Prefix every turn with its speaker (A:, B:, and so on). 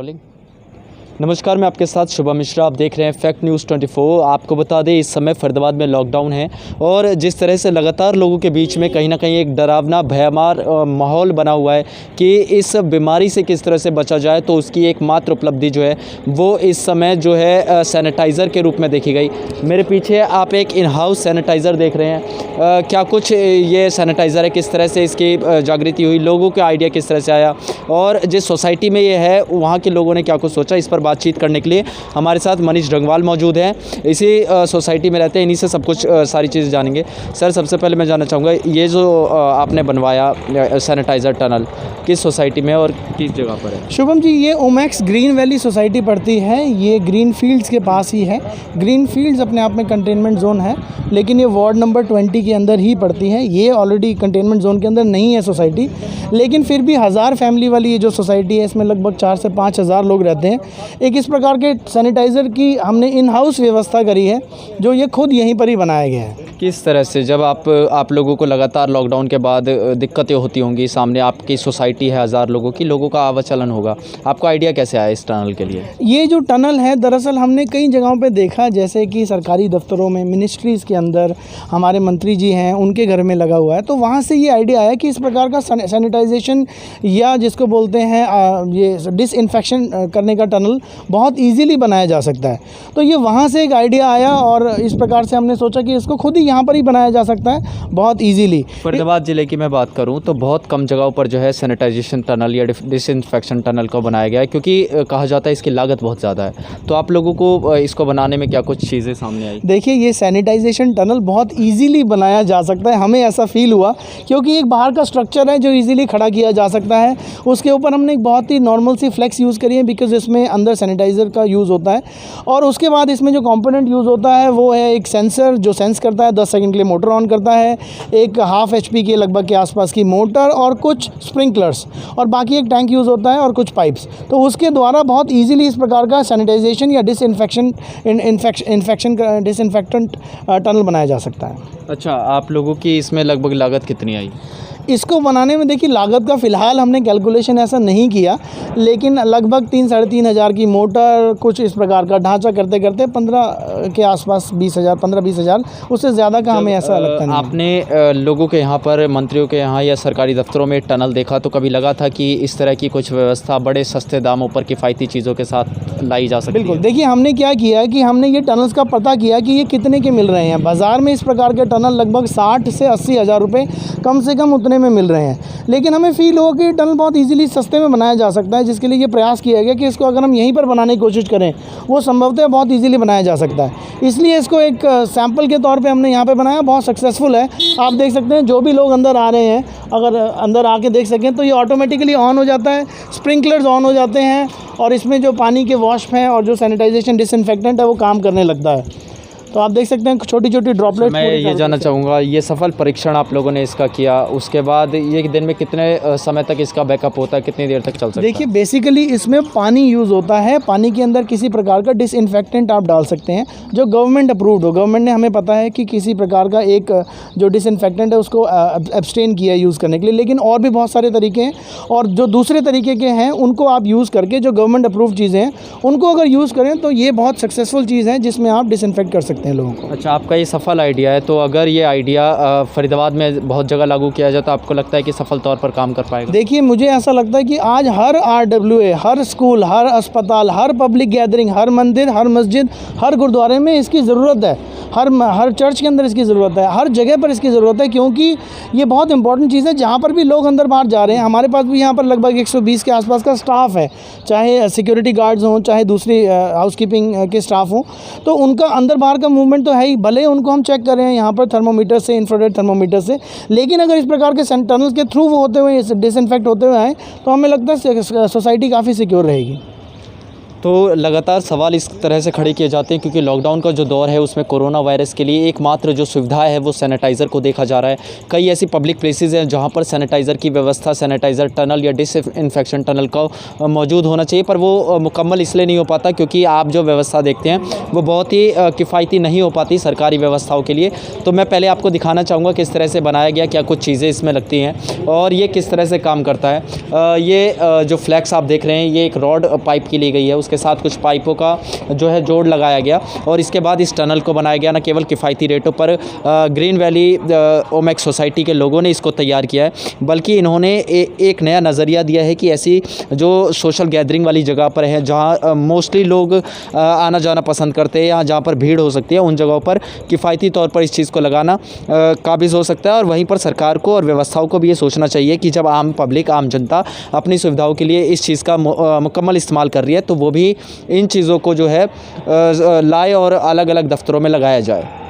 A: Rolling. नमस्कार, मैं आपके साथ शुभम मिश्रा। आप देख रहे हैं फैक्ट न्यूज़ 24। आपको बता दें, इस समय फरीदाबाद में लॉकडाउन है और जिस तरह से लगातार लोगों के बीच में कहीं ना कहीं एक डरावना भयमार माहौल बना हुआ है कि इस बीमारी से किस तरह से बचा जाए, तो उसकी एकमात्र उपलब्धि जो है वो इस समय जो है सैनिटाइज़र के रूप में देखी गई। मेरे पीछे आप एक इन हाउस सैनिटाइज़र देख रहे हैं। क्या कुछ ये सैनिटाइज़र है, किस तरह से इसकी जागृति हुई, लोगों का आइडिया किस तरह से आया और जिस सोसाइटी में ये है वहाँ के लोगों ने क्या कुछ सोचा, इस पर बातचीत करने के लिए हमारे साथ मनीष डंगवाल मौजूद हैं। इसी सोसाइटी में रहते हैं, इन्हीं से सब कुछ सारी चीज़ जानेंगे। सर, सबसे पहले मैं जानना चाहूँगा, ये जो आपने बनवाया सैनिटाइज़र टनल किस सोसाइटी में और किस जगह पर है?
B: शुभम जी, ये ओमैक्स ग्रीन वैली सोसाइटी पड़ती है। ये ग्रीन फील्ड्स के पास ही है। ग्रीन फील्ड्स अपने आप में कंटेनमेंट जोन है, लेकिन ये वार्ड नंबर 20 के अंदर ही पड़ती है। ये ऑलरेडी कंटेनमेंट जोन के अंदर नहीं है सोसाइटी, लेकिन फिर भी 1000 फैमिली वाली ये जो सोसाइटी है, इसमें लगभग 4 से 5 हज़ार लोग रहते हैं। एक इस प्रकार के सैनिटाइज़र की हमने इन हाउस व्यवस्था करी है, जो ये खुद यहीं पर ही बनाया गया है।
A: किस तरह से, जब आप लोगों को लगातार लॉकडाउन के बाद दिक्कतें होती होंगी, सामने आपकी सोसाइटी है 1000 लोगों की, लोगों का आवाचलन होगा, आपको आइडिया कैसे आया इस टनल के लिए?
B: ये जो टनल है, दरअसल हमने कई जगहों पे देखा, जैसे कि सरकारी दफ्तरों में, मिनिस्ट्रीज़ के अंदर हमारे मंत्री जी हैं, उनके घर में लगा हुआ है। तो वहाँ से ये आइडिया आया कि इस प्रकार का सैनिटाइजेशन या जिसको बोलते हैं ये डिसइंफेक्शन करने का टनल बहुत ईजीली बनाया जा सकता है। तो ये वहाँ से एक आइडिया आया और इस प्रकार से हमने सोचा कि इसको खुद ही यहाँ पर ही बनाया जा सकता है बहुत ईजीली।
A: फरीदाबाद ज़िले की मैं बात करूँ तो बहुत कम जगहों पर जो है सैनिटाइजेशन टनल या डिसइंफेक्शन टनल को बनाया गया है, क्योंकि कहा जाता है इसकी लागत बहुत ज़्यादा है। तो आप लोगों को इसको बनाने में क्या कुछ चीज़ें सामने आई?
B: देखिए, ये सैनिटाइजेशन टनल बहुत ईजीली बनाया जा सकता है, हमें ऐसा फील हुआ, क्योंकि एक बाहर का स्ट्रक्चर है जो ईजीली खड़ा किया जा सकता है। उसके ऊपर हमने एक बहुत ही नॉर्मल सी फ्लेक्स यूज़ करी है, बिकॉज इसमें अंदर सैनिटाइज़र का यूज़ होता है। और उसके बाद इसमें जो कंपोनेंट यूज़ होता है वो है एक सेंसर जो सेंस करता है, 10 सेकंड के लिए मोटर ऑन करता है, एक 1/2 HP के लगभग के आसपास की मोटर और कुछ स्प्रिंकलर्स, और बाकी एक टैंक यूज़ होता है और कुछ पाइप्स। तो उसके द्वारा बहुत ईजीली इस प्रकार का सैनिटाइजेशन या डिसइंफेक्टेंट टनल बनाया जा सकता है।
A: अच्छा, आप लोगों की इसमें लगभग लागत कितनी आई?
B: इसको बनाने में देखिए, लागत का फ़िलहाल हमने कैलकुलेशन ऐसा नहीं किया, लेकिन लगभग 3-3.5 हज़ार की मोटर, कुछ इस प्रकार का ढांचा करते करते 15 के आसपास 15-20 हज़ार, उससे ज़्यादा का हमें ऐसा लगता नहीं।
A: आपने लोगों के यहाँ पर, मंत्रियों के यहाँ या सरकारी दफ्तरों में टनल देखा तो कभी लगा था कि इस तरह की कुछ व्यवस्था बड़े सस्ते दामों पर किफ़ायती चीज़ों के साथ लाई जा सकती है?
B: बिल्कुल। देखिए, हमने क्या किया है कि हमने ये टनल्स का पता किया कि ये कितने के मिल रहे हैं। बाज़ार में इस प्रकार के टनल लगभग 60 से 80 हज़ार रुपये कम से कम उतने में मिल रहे हैं, लेकिन हमें फील हो कि टनल बहुत इजीली सस्ते में बनाया जा सकता है, जिसके लिए ये प्रयास किया गया कि इसको अगर हम यहीं पर बनाने की कोशिश करें, वो संभवतः बहुत इजीली बनाया जा सकता है। इसलिए इसको एक सैंपल के तौर पे हमने यहाँ पे बनाया। बहुत सक्सेसफुल है। आप देख सकते हैं, जो भी लोग अंदर आ रहे हैं, अगर अंदर आके देख सकें तो ये ऑटोमेटिकली ऑन हो जाता है, स्प्रिंकलर्स ऑन हो जाते हैं और इसमें जो पानी के वॉश हैं और जो सैनिटाइजेशन डिसइंफेक्टेंट है वो काम करने लगता है। तो आप देख सकते हैं छोटी छोटी ड्रॉपलेट।
A: मैं ये जानना चाहूँगा, ये सफल परीक्षण आप लोगों ने इसका किया, उसके बाद ये दिन में कितने समय तक इसका बैकअप होता है, कितनी देर तक चल सकता है?
B: देखिए, बेसिकली इसमें पानी यूज़ होता है। पानी के अंदर किसी प्रकार का डिसइंफेक्टेंट आप डाल सकते हैं जो गवर्नमेंट अप्रूव्ड हो। गवर्नमेंट ने हमें पता है कि किसी प्रकार का एक जो डिसइंफेक्टेंट है उसको एब्सटेन किया यूज़ करने के लिए, लेकिन और भी बहुत सारे तरीके हैं और जो दूसरे तरीके के हैं उनको आप यूज़ करके, जो गवर्नमेंट अप्रूव्ड चीज़ें हैं उनको अगर यूज़ करें तो ये बहुत सक्सेसफुल चीज़ है जिसमें आप डिसइंफेक्ट कर सकते हैं लोगों को।
A: अच्छा, आपका ये सफल आइडिया है, तो अगर ये आइडिया फरीदाबाद में बहुत जगह लागू किया जाए तो आपको लगता है कि सफल तौर पर काम कर पाएगा?
B: देखिए, मुझे ऐसा लगता है कि आज हर RWA, हर स्कूल, हर अस्पताल, हर पब्लिक गैदरिंग, हर मंदिर, हर मस्जिद, हर गुरुद्वारे में इसकी ज़रूरत है। हर चर्च के अंदर इसकी ज़रूरत है, हर जगह पर इसकी ज़रूरत है, क्योंकि ये बहुत इंपॉर्टेंट चीज़ है। जहाँ पर भी लोग अंदर बाहर जा रहे हैं, हमारे पास भी यहाँ पर लगभग 120 के आसपास का स्टाफ है, चाहे सिक्योरिटी गार्ड्स हों, चाहे दूसरी हाउसकीपिंग के स्टाफ हों, तो उनका अंदर बाहर का मूवमेंट तो है ही। भले उनको हम चेक कर रहे हैं यहाँ पर थर्मोमीटर से, इंफ्रारेड थर्मोमीटर से, लेकिन अगर इस प्रकार के टनल्स के थ्रू होते हुए डिसइंफेक्ट होते हुए आए तो हमें लगता है सोसाइटी काफ़ी सिक्योर रहेगी।
A: तो लगातार सवाल इस तरह से खड़े किए जाते हैं क्योंकि लॉकडाउन का जो दौर है उसमें कोरोना वायरस के लिए एकमात्र जो सुविधा है वो सैनिटाइज़र को देखा जा रहा है। कई ऐसी पब्लिक प्लेसेस हैं जहां पर सैनिटाइज़र की व्यवस्था, सैनिटाइज़र टनल या डिसइंफेक्शन टनल का मौजूद होना चाहिए, पर वो मुकम्मल इसलिए नहीं हो पाता क्योंकि आप जो व्यवस्था देखते हैं वो बहुत ही किफ़ायती नहीं हो पाती सरकारी व्यवस्थाओं के लिए। तो मैं पहले आपको दिखाना चाहूँगा किस तरह से बनाया गया, क्या कुछ चीज़ें इसमें लगती हैं और ये किस तरह से काम करता है। ये जो फ्लैक्स आप देख रहे हैं ये एक रॉड पाइप की ली गई है, उसके साथ कुछ पाइपों का जो है जोड़ लगाया गया और इसके बाद इस टनल को बनाया गया। न केवल किफ़ायती रेटों पर ग्रीन वैली ओमेक्स सोसाइटी के लोगों ने इसको तैयार किया है, बल्कि इन्होंने एक नया नज़रिया दिया है कि ऐसी जो सोशल गैदरिंग वाली जगह पर है जहाँ मोस्टली लोग आना जाना पसंद करते हैं या जहाँ पर भीड़ हो सकती है, उन जगहों पर किफ़ायती तौर पर इस चीज़ को लगाना काबिज़ हो सकता है। और वहीं पर सरकार को और व्यवस्थाओं को भी ये सोचना चाहिए कि जब आम पब्लिक, आम जनता अपनी सुविधाओं के लिए इस चीज़ का मुकम्मल इस्तेमाल कर रही है तो वो भी इन चीज़ों को जो है लाए और अलग अलग दफ्तरों में लगाया जाए।